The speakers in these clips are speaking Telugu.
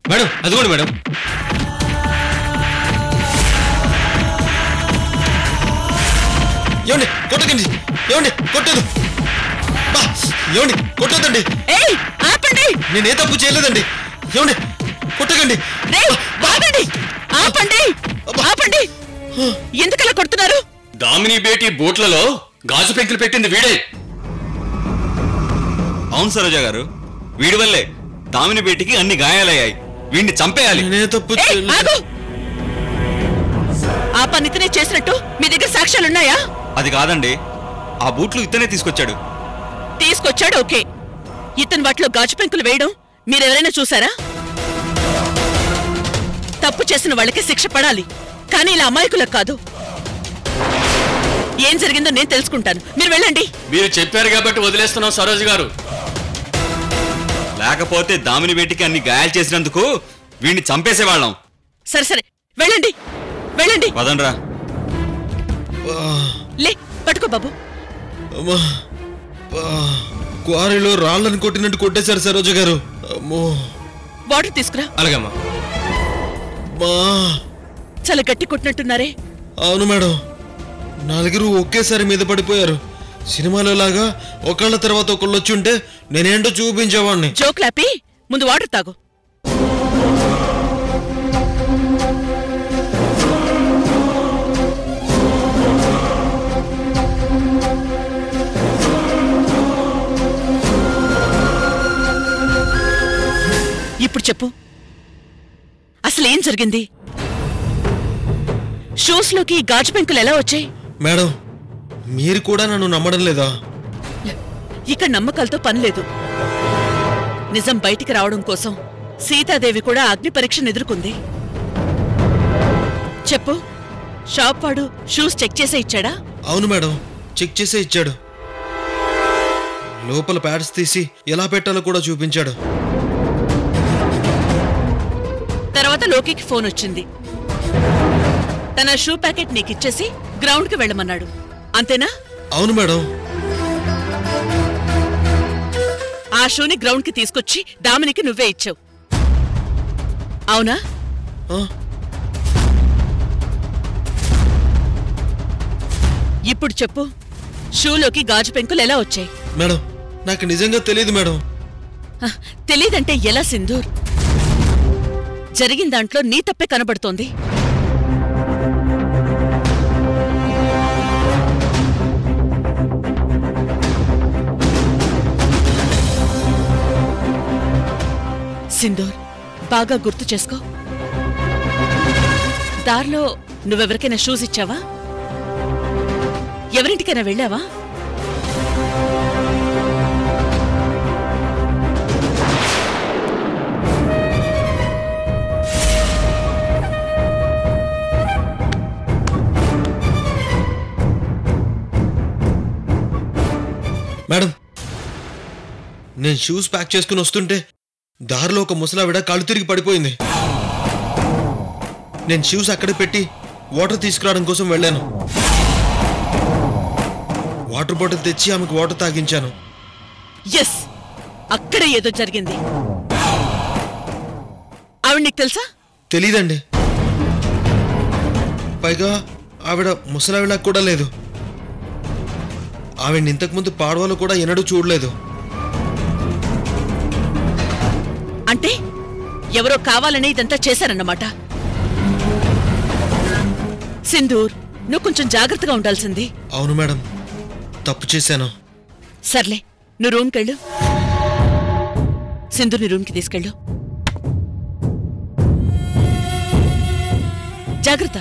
మేడం అదిగోండి మేడం. ఏమండి కొట్టకండి, ఏమండి కొట్టదు, ఏమండి కొట్టొద్దండి, నేనే తప్పు చేయలేదండి, ఏమండి కొట్టకండి. ఎందుకలా కొడుతున్నారు? దామిని బేటీ బోట్లలో గాజు పెంకులు పెట్టింది వీడే. అవును సరోజ గారు, వీడి వల్లే దామిని బేటికి అన్ని గాయాలయ్యాయి. వీడిని చంపేయాలి. నేనే తప్పు ఆ పని ఇతనే చేసినట్టు మీ దగ్గర సాక్ష్యాలున్నాయా? అది కాదండి, ఆ బూట్లు ఇతనే తీసుకొచ్చాడు. తీసుకొచ్చాడు ఓకే, ఇతని వాటిలో గాజు పెంకులు వేయడం మీరెవరైనా చూసారా? తప్పు చేసిన వాళ్ళకి శిక్ష పడాలి, కానీ ఇలా అమాయకులకు కాదు. ఏం జరిగిందో నేను తెలుసుకుంటాను, మీరు వెళ్ళండి. మీరు చెప్పారు కాబట్టి వదిలేస్తున్నాం సరోజ గారు. లేకపోతే దామిని బేటికి అన్ని గాయాలు చేసినందుకు వీడిని చంపేసేవాళ్ళం. సరే సరే వెళ్ళండి, వెళ్ళండి. పదండ్రా. లే పట్టుకో బాబు. క్వారీలో రాళ్ళని కొట్టినట్టు కొట్టేశారు సరోజ గారు. అమ్మో, వాటర్ తీసుకురా. అలాగమ్మా. చాలా గట్టి కొట్టినట్టున్నారే. అవును మేడం, నలుగురు ఒకేసారి మీద పడిపోయారు. సినిమాలో లాగా ఒకళ్ళ తర్వాత ఒకళ్ళు వచ్చి ఉంటే నేనేంటో చూపించేవాడిని. జోక్లాపి ముందు వాటర్ తాగు. ఇప్పుడు చెప్పు, అసలు ఏం జరిగింది? షూస్ లోకి గాజు పెంకులు ఎలా వచ్చాయి? మేడం, మీరు కూడా నన్ను నమ్మడం లేదా? ఇక్కడ నమ్మకాలతో పని లేదు. నిజం బయటికి రావడం కోసం సీతాదేవి కూడా అగ్ని పరీక్షను ఎదుర్కొంది. చెప్పు, షాప్ వాడు షూస్ చెక్ చేసే ఇచ్చాడా? అవును మేడం, చెక్ చేసే ఇచ్చాడు. లోపల ప్యాడ్స్ తీసి ఎలా పెట్టాలో కూడా చూపించాడు. తర్వాత లోకికి ఫోన్ వచ్చింది. తన షూ ప్యాకెట్ నీకిచ్చేసి గ్రౌండ్ కి వెళ్ళమన్నాడు, అంతేనా? అవును మేడం. ఆ షూని గ్రౌండ్ కి తీసుకొచ్చి దామినికి నువ్వే ఇచ్చావు, అవునా? ఇప్పుడు చెప్పు, షూలోకి గాజు పెంకులు ఎలా వచ్చాయి? మేడం, నాకు నిజంగా తెలియదు మేడం. తెలీదంటే ఎలా సింధూర్? జరిగిన దాంట్లో నీ తప్పే కనబడుతోంది. సింధూర్, బాగా గుర్తు చేసుకో. దారిలో నువ్వెవరికైనా షూస్ ఇచ్చావా? ఎవరింటికైనా వెళ్ళావా? మేడం, నేను షూస్ ప్యాక్ చేసుకుని వస్తుంటే దారిలో ఒక ముసలావిడ కాళ్ళు తిరిగి పడిపోయింది. నేను షూస్ అక్కడే పెట్టి వాటర్ తీసుకురావడం కోసం వెళ్ళాను. వాటర్ బాటిల్ తెచ్చి ఆమెకు వాటర్ తాగించాను. ఎస్, అక్కడే ఏదో జరిగింది. ఆవిడ నీకు తెలుసా? తెలీదండి. పైగా ఆవిడ ముసలావిడ కూడా లేదు. ఆవిడ్ని ఇంతకుముందు పాడవాళ్ళు కూడా ఎన్నడూ చూడలేదు. అంటే ఎవరో కావాలని ఇదంతా చేశారన్నమాట. సింధూర్, నువ్వు కొంచెం జాగ్రత్తగా ఉండాల్సింది. అవును మేడం, తప్పు చేశాను. సర్లే, నువ్వు రూమ్కెళ్ళు. సింధూర్ని రూమ్కి తీసుకెళ్ళు. జాగ్రత్త.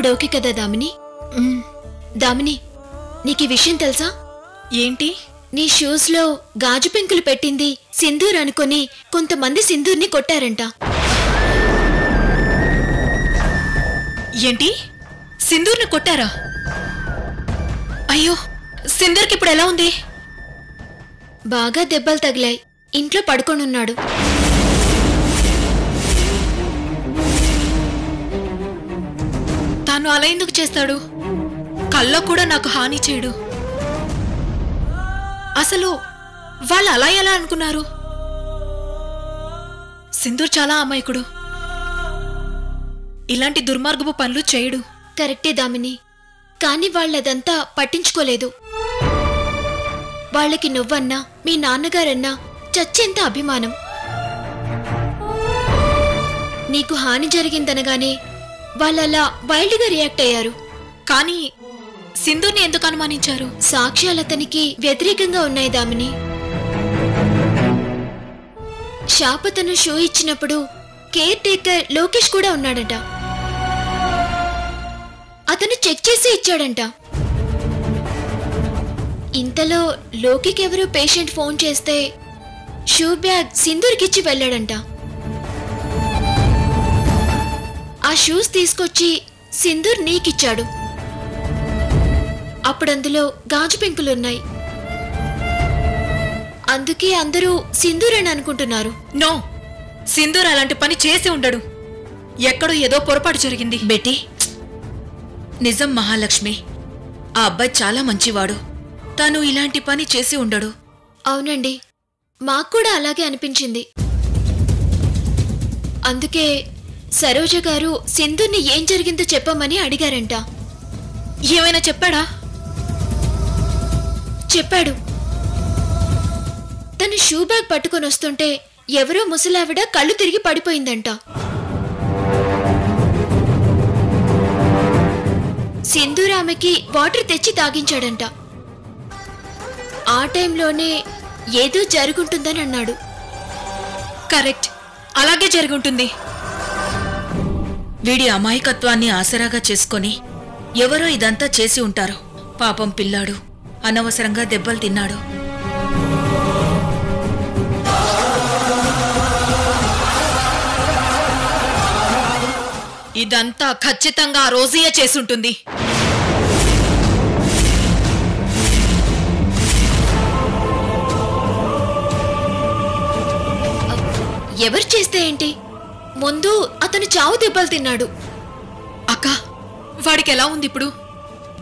ఇప్పుడు ఓకే కదా దామిని? దామిని, నీకు ఈ విషయం తెలుసా? ఏంటి? నీ షూస్ లో గాజు పెంకులు పెట్టింది సింధూర్ అనుకుని కొంతమంది సింధూర్ని కొట్టారంట. ఏంటి? సింధూర్ని కొట్టారా? అయ్యో, సింధూర్కి ఇప్పుడు ఎలా ఉంది? బాగా దెబ్బలు తగిలాయి. ఇంట్లో పడుకొనున్నాడు. తాను అలా ఎందుకు చేస్తాడు? కల్లో కూడా నాకు హాని చేయడు. అసలు వాళ్ళు అలా ఎలా అనుకున్నారు? సింధూర్ చాలా అమాయకుడు. ఇలాంటి దుర్మార్గపు పనులు చేయడు. కరెక్టే దామిని, కాని వాళ్ళదంతా పట్టించుకోలేదు. వాళ్ళకి నువ్వన్నా మీ నాన్నగారన్నా చచ్చేంత అభిమానం. నీకు హాని జరిగిందనగానే వాళ్ళలా వైల్డ్గా రియాక్ట్ అయ్యారు. కానీ సింధూర్ని ఎందుకు అనుమానించారు? సాక్ష్యాలతనికి వ్యతిరేకంగా ఉన్నాయి దామిని. శాపతను షో ఇచ్చినప్పుడు కేర్ టేకర్ లోకేష్ కూడా ఉన్నాడంట. అతను చెక్ చేసి ఇచ్చాడంట. ఇంతలో లోకికెవరో పేషెంట్ ఫోన్ చేస్తే షూ బ్యాగ్ సింధూర్కిచ్చి వెళ్ళాడంట. ఆ షూస్ తీసుకొచ్చి సింధూర్ నీకిచ్చాడు. అప్పుడందులో గాజు పెంకులున్నాయి. అందుకే అందరూ సింధూర్ అని అనుకుంటున్నారు. నో, సింధూర్ అలాంటి పని చేసి ఉండడు. ఎక్కడో ఏదో పొరపాటు జరిగింది. బెట్టి, నిజం మహాలక్ష్మి, ఆ అబ్బాయి చాలా మంచివాడు. తాను ఇలాంటి పని చేసి ఉండడు. అవునండి, మాకు కూడా అలాగే అనిపించింది. అందుకే సరోజ గారు సింధూర్ని ఏం జరిగిందో చెప్పమని అడిగారంట. ఏమైనా చెప్పాడా? చెప్పాడు. తను షూ బ్యాగ్ పట్టుకొని వస్తుంటే ఎవరో ముసలావిడ కళ్ళు తిరిగి పడిపోయిందంట. సింధూర్ ఆమెకి వాటర్ తెచ్చి తాగించాడంట. ఆ టైంలోనే ఏదో జరుగుంటుందని అన్నాడు. కరెక్ట్, అలాగే జరుగుంటుంది. వీడి అమాయకత్వాన్ని ఆసరాగా చేసుకొని ఎవరో ఇదంతా చేసి ఉంటారు. పాపం పిల్లాడు అనవసరంగా దెబ్బలు తిన్నాడు. ఇదంతా ఖచ్చితంగా రోజీయే చేసుంటుంది. ఎవరు చేస్తే ఏంటి? ముందు అతను చావు దెబ్బలు తిన్నాడు. అక్క, వాడికి ఎలా ఉంది ఇప్పుడు?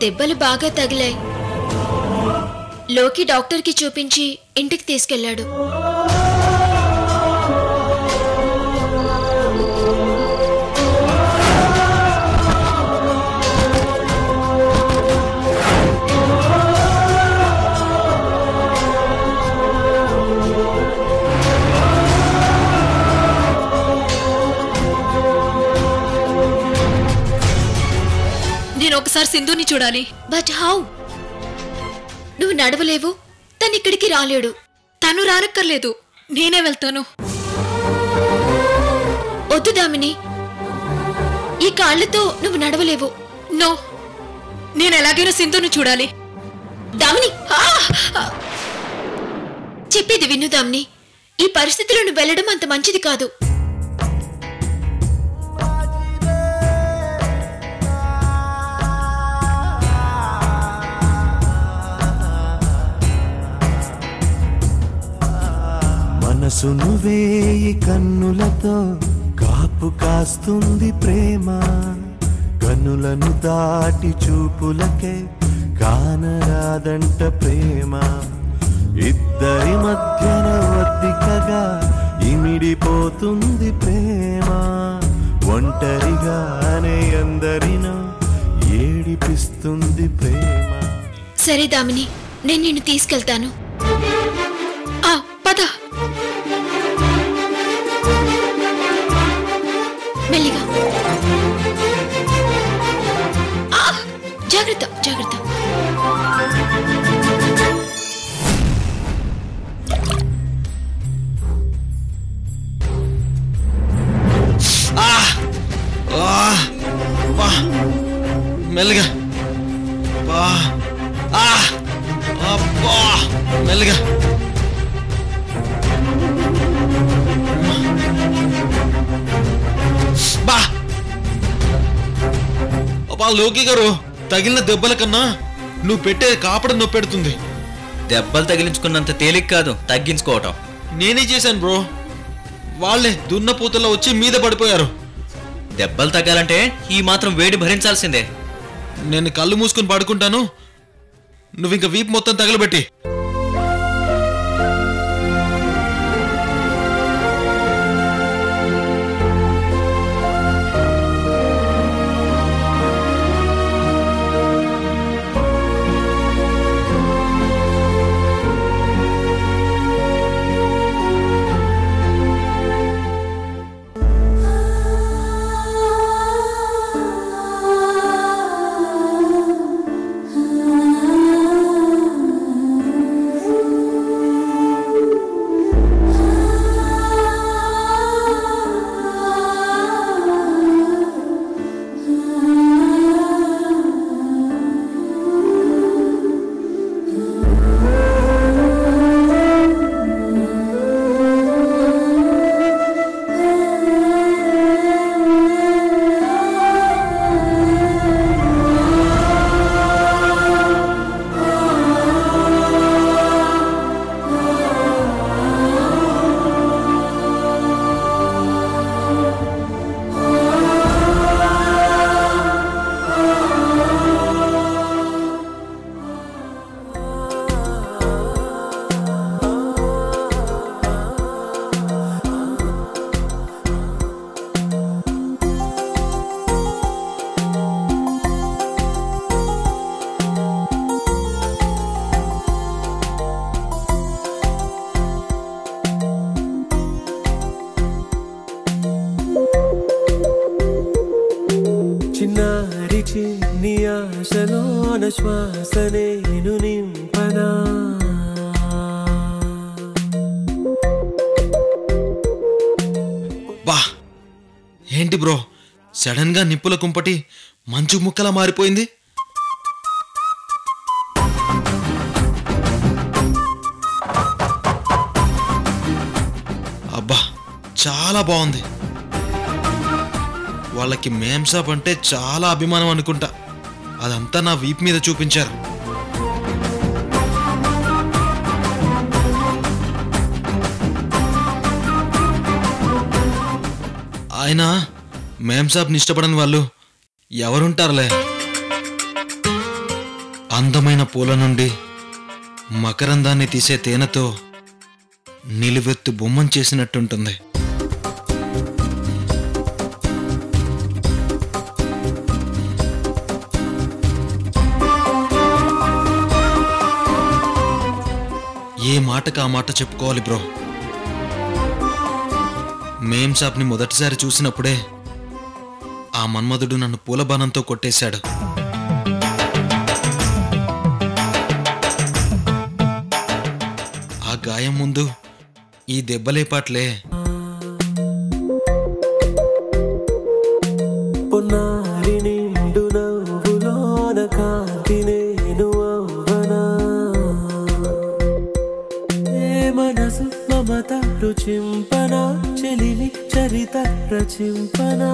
దెబ్బలు బాగా తగిలాయి. లోకి డాక్టర్కి చూపించి ఇంటికి తీసుకెళ్లాడు. నేను ఒకసారి సింధుని చూడాలి. But how? నువ్వు నడవలేవు, తను ఇక్కడికి రాలేడు. తను రానక్కర్లేదు, నేనే వెళ్తాను. వద్దు దామిని, ఈ కాళ్లతో నువ్వు నడవలేవు. నో, నేను ఎలాగైనా సింధుని చూడాలి. దామిని, చెప్పేది విను దామిని. ఈ పరిస్థితిలో నువ్వు వెళ్ళడం అంత మంచిది కాదు. మనసును వేయి కన్నులతో కాపు కాస్తుంది ప్రేమ. కన్నులను దాటి చూపులకే కానరాదంట ప్రేమ. ఇద్దరి మధ్యన వద్దికగా ఇమిడిపోతుంది ప్రేమ. ఒంటరిగానే అందరినో ఏడిపిస్తుంది ప్రేమ. సరే దామిని, నేను నిన్ను తీసుకెళ్తాను. పద. మెల్లిగా. జాగ్రత్త జాగ్రత్త. మెల్లగా. బా ఆ అబ్బా మెల్లగా. బా అబ్బా లోకి గారు, తగిలిన దెబ్బల కన్నా నువ్వు పెట్టే కాపడం నొప్పెడుతుంది. దెబ్బలు తగిలించుకున్నంత తేలిక కాదు తగ్గించుకోవటం. నేనే చేశాను బ్రో. వాళ్ళే దున్నపోతల్లో వచ్చి మీద పడిపోయారు. దెబ్బలు తగ్గాలంటే ఈ మాత్రం వేడి భరించాల్సిందే. నేను కళ్ళు మూసుకుని పడుకుంటాను, నువ్వు ఇంకా వీపు మొత్తం తగలబెట్టి. చిన్నారి చిన్ని ఆశలోన శ్వాస నేను నింపనా. బా ఏంటి బ్రో, సడన్ గా నిప్పుల కుంపటి మంచు ముక్కలా మారిపోయింది. అబ్బా చాలా బాగుంది. వాళ్ళకి మేంసాప్ అంటే చాలా అభిమానం అనుకుంటా, అదంతా నా వీపు మీద చూపించారు. ఆయన మేంసాప్ని ఇష్టపడని వాళ్ళు ఎవరుంటారులే. అందమైన పూల నుండి మకరందాన్ని తీసే తేనెతో నిలువెత్తు బొమ్మను చేసినట్టుంటుంది. ఏ మాటకు ఆ మాట చెప్పుకోవాలి బ్రో. మేంసాప్ని మొదటిసారి చూసినప్పుడే ఆ మన్మధుడు నన్ను పూలబాణంతో కొట్టేశాడు. ఆ గాయం ముందు ఈ దెబ్బలేపాట్లే. పొన్నారి నిండు నవ్వులోన కాంతి నేను అవ్వనా. ఏ మనసు మమత రుచింపనా, చెలిమి చరిత రచింపనా.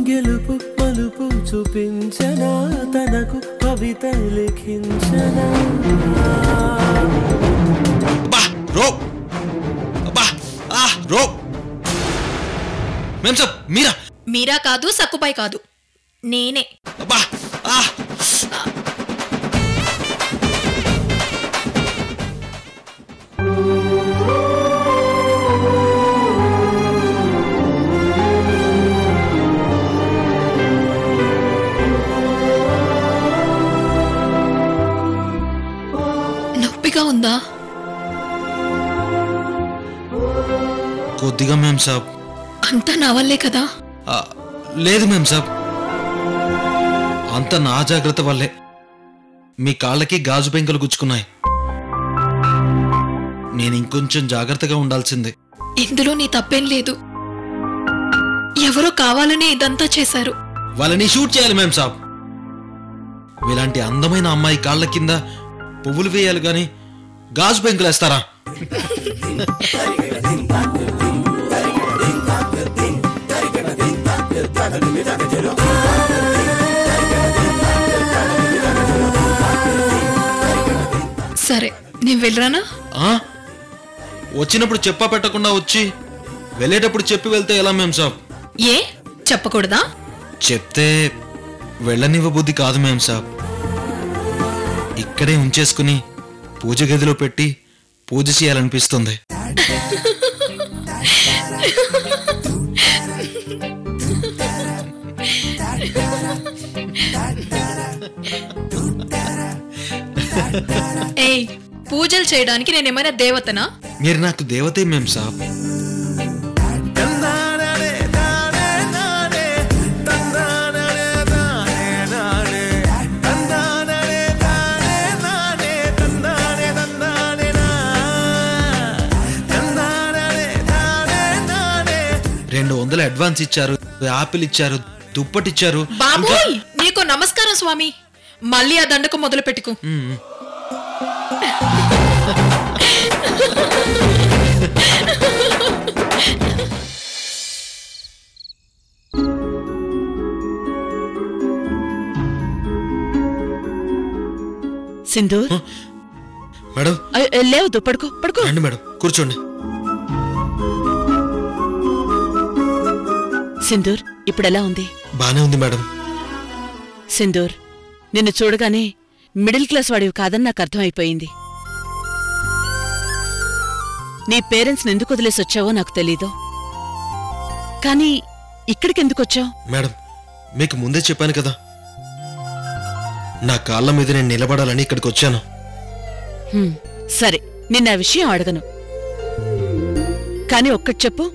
గెలుపు మలుపు చూపించనా, తనకు కవిత లిఖించనా. మీరా మీరా కాదు, సక్కుపై కాదు, నేనే. నొప్పిగా ఉందా? కొద్దిగా మేంసాబ్. అంతా నా వల్లే కదా? లేదు మేంసాబ్, అంత నా జాగ్రత్త వల్లే. మీ కాళ్ళకి గాజు పెంకులు గుచ్చుకున్నాయి. నేను ఇంకొంచెం జాగ్రత్తగా ఉండాల్సిందే. ఇందులో నీ తప్పేం లేదు. ఎవరో కావాలనే ఇదంతా చేశారు. వాళ్ళని షూట్ చేయాలి మేం సాబ్. ఇలాంటి అందమైన అమ్మాయి కాళ్ళ కింద పువ్వులు వేయాలి గాని గాజు పెంకులు వేస్తారా? సరే నేను వెళ్ళరానా? వచ్చినప్పుడు చెప్పా పెట్టకుండా వచ్చి వెళ్ళేటప్పుడు చెప్పి వెళ్తే ఎలా మేం సాబ్? ఏ చెప్పకూడదా? చెప్తే వెళ్ళనివ్వ బుద్ధి కాదు మేం సాబ్. ఇక్కడే ఉంచేసుకుని పూజ గదిలో పెట్టి పూజ చేయాలనిపిస్తుంది. ఏయ్, పూజలు చేయడానికి నేనేమైనా దేవతనా? మీరు నాకు దేవతే మేం సాబ్. $200 అడ్వాన్స్ ఇచ్చారు, యాపిల్ ఇచ్చారు, దుప్పటిచ్చారు. బాబోయ్, నీకు నమస్కారం స్వామి. మళ్ళీ ఆ దండకు మొదలు పెట్టుకు. సింధూర్ మేడం లేవద్దు, పడుకో పడుకో. రండి మేడం, కూర్చోండి. సింధూర్ ఇప్పుడెలా ఉంది? బానే ఉంది మేడం. సింధూర్, నిన్ను చూడగానే మిడిల్ క్లాస్ వాడివి కాదని నాకు అర్థమైపోయింది. నీ పేరెంట్స్ ఎందుకు వదిలేసి వచ్చావో నాకు తెలీదు, కానీ ఇక్కడికెందుకొచ్చావు? మేడం, మీకు ముందే చెప్పాను కదా, నా కాళ్ళ మీద నేను నిలబడాలని ఇక్కడికి వచ్చాను. సరే, నిన్న ఆ విషయం అడగను, కాని ఒక్కటి చెప్పు.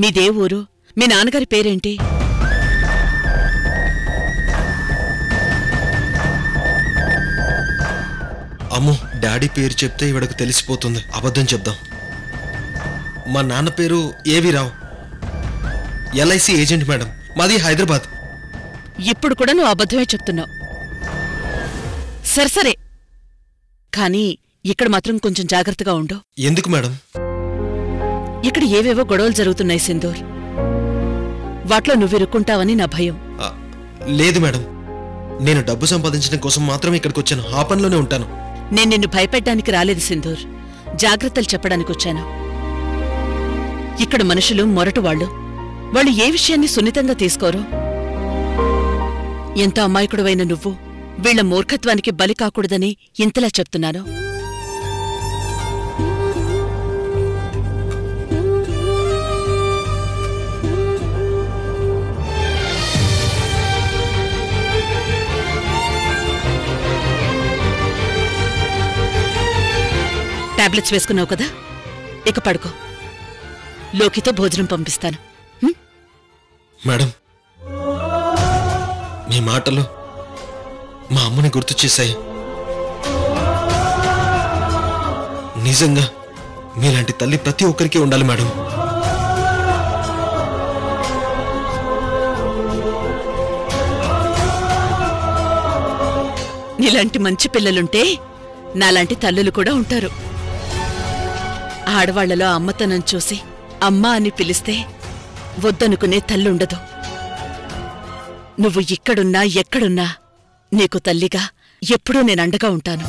మీదే ఊరు? మీ నాన్నగారి పేరేంటి? అమ్మో, డాడీ పేరు చెప్తే ఇవిడకు తెలిసిపోతుంది. అబద్ధం చెప్దాం. మా నాన్న పేరు ఏవి రావు, LIC ఏజెంట్ మేడం. మాది హైదరాబాద్. ఇప్పుడు కూడా నువ్వు అబద్ధమే చెప్తున్నావు. సరే కానీ ఇక్కడ మాత్రం కొంచెం జాగ్రత్తగా ఉండు. ఎందుకు మేడం? ఇక్కడ ఏవేవో గొడవలు జరుగుతున్నాయి సింధూర్. వాటిలో నువ్విరుక్కుంటావని నా భయం. లేదు మేడం, నేను డబ్బు సంపాదించడం కోసం మాత్రమే ఇక్కడికి వచ్చాను. ఆ పనిలోనే ఉంటాను. నేను నిన్ను భయపెట్టడానికి రాలేదు సింధూర్, జాగ్రత్తలు చెప్పడానికి వచ్చాను. ఇక్కడ మనుషులు మొరటు వాళ్ళు ఏ విషయాన్ని సున్నితంగా తీసుకోరు. ఎంత అమాయకుడువైన నువ్వు వీళ్ల మూర్ఖత్వానికి బలి కాకూడదని ఇంతలా చెప్తున్నాను. టాబ్లెట్స్ వేసుకున్నావు కదా, ఇక పడుకో. లోకితో భోజనం పంపిస్తాను. మేడం, మీ మాటలు మా అమ్మని గుర్తు చేశాయి. నిజంగా మీలాంటి తల్లి ప్రతి ఒక్కరికి ఉండాలి మేడం. నీలాంటి మంచి పిల్లలుంటే నాలాంటి తల్లులు కూడా ఉంటారు. ఆడవాళ్లలో అమ్మతనం చూసి అమ్మా అని పిలిస్తే వద్దనుకునే తల్లుండదు. నువ్వు ఇక్కడున్నా ఎక్కడున్నా నీకు తల్లిగా ఎప్పుడూ నేనండగా ఉంటాను.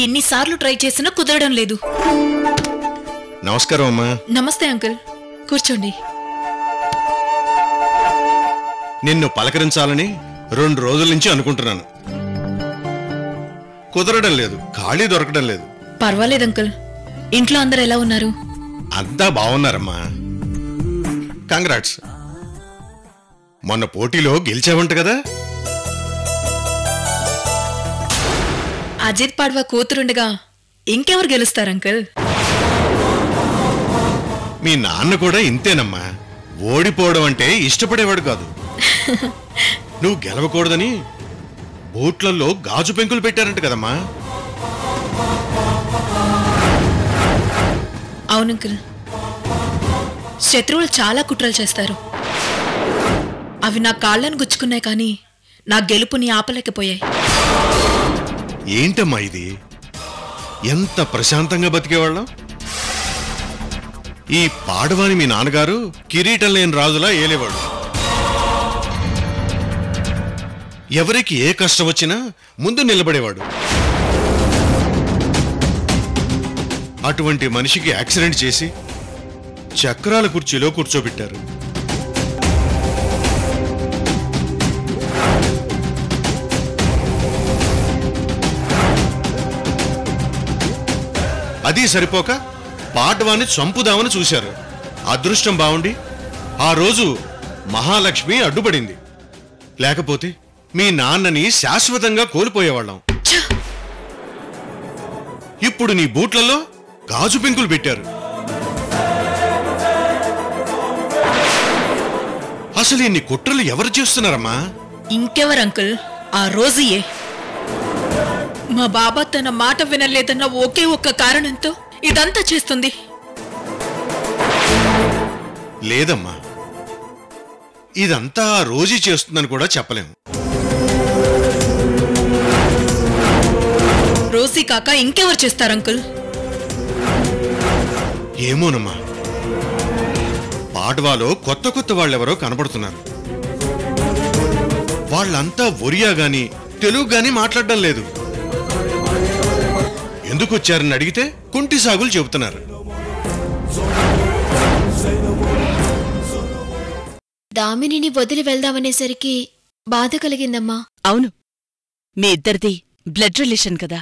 ఎన్నిసార్లు ట్రై చేసినా కుదరడం లేదు. నమస్కారం అమ్మా. నమస్తే అంకుల్, కూర్చోండి. నిన్ను పలకరించాలని 2 రోజుల నుంచి అనుకుంటున్నాను. కుదరడం లేదు, ఖాళీ దొరకడం లేదు. పర్వాలేదు అంకుల్. ఇంట్లో అందరు ఎలా ఉన్నారు? అంతా బాగున్నారమ్మా. కంగ్రాట్స్. మొన్న పోటీలో గెలిచావంట కదా? అజిత్ పాడ్వా కూతురుండగా ఇంకెవరు గెలుస్తారు అంకుల్? మీ నాన్న కూడా ఇంతేనమ్మా. ఓడిపోవడం అంటే ఇష్టపడేవాడు కాదు. నువ్వు గెలవకూడదని బోట్లలో గాజు పెంకులు పెట్టారంట కదమ్మా? అవును అంకుల్. శత్రువులు చాలా కుట్రలు చేస్తారు. అవి నా కాళ్ళను గుచ్చుకున్నాయి కానీ నా గెలుపుని ఆపలేకపోయాయి. ఏంటమ్మా ఇది? ఎంత ప్రశాంతంగా బతికేవాళ్ళం. ఈ పాడవాని మీ నాన్నగారు కిరీటం లేని రాజులా ఏలేవాడు. ఎవరికి ఏ కష్టం వచ్చినా ముందు నిలబడేవాడు. అటువంటి మనిషికి యాక్సిడెంట్ చేసి చక్రాల కుర్చీలో కూర్చోబెట్టారు. అది సరిపోక పాడ్వాని చంపుదామని చూశారు. అదృష్టం బావుండి ఆ రోజు మహాలక్ష్మి అడ్డుపడింది. లేకపోతే మీ నాన్నని శాశ్వతంగా కోల్పోయేవాళ్ళం. ఇప్పుడు నీ బూట్లలో గాజు పెంకులు పెట్టారు. అసలు ఇన్ని కుట్రలు ఎవరు చేస్తున్నారమ్మా? ఇంకెవరు అంకుల్? ఆ రోజుయే. మా బాబా తన మాట వినలేదన్న ఒకే ఒక్క కారణంతో ఇదంతా చేస్తుంది. లేదమ్మా, ఇదంతా రోజీ చేస్తుందని కూడా చెప్పలేము. రోజీ కాక ఇంకెవరు చేస్తారు అంకుల్? ఏమోనమ్మా, పాడ్వాలో కొత్త కొత్త వాళ్ళెవరో కనపడుతున్నారు. వాళ్ళంతా ఒరియా గాని తెలుగు గాని మాట్లాడడం లేదు. ఎందుకొచ్చారని అడిగితే కుంటి సాగులు చెబుతున్నారు. దామినిని వదిలి వెళ్దామనేసరికి బాధ కలిగిందమ్మా. అవును, మీ ఇద్దరిది బ్లడ్ రిలేషన్ కదా.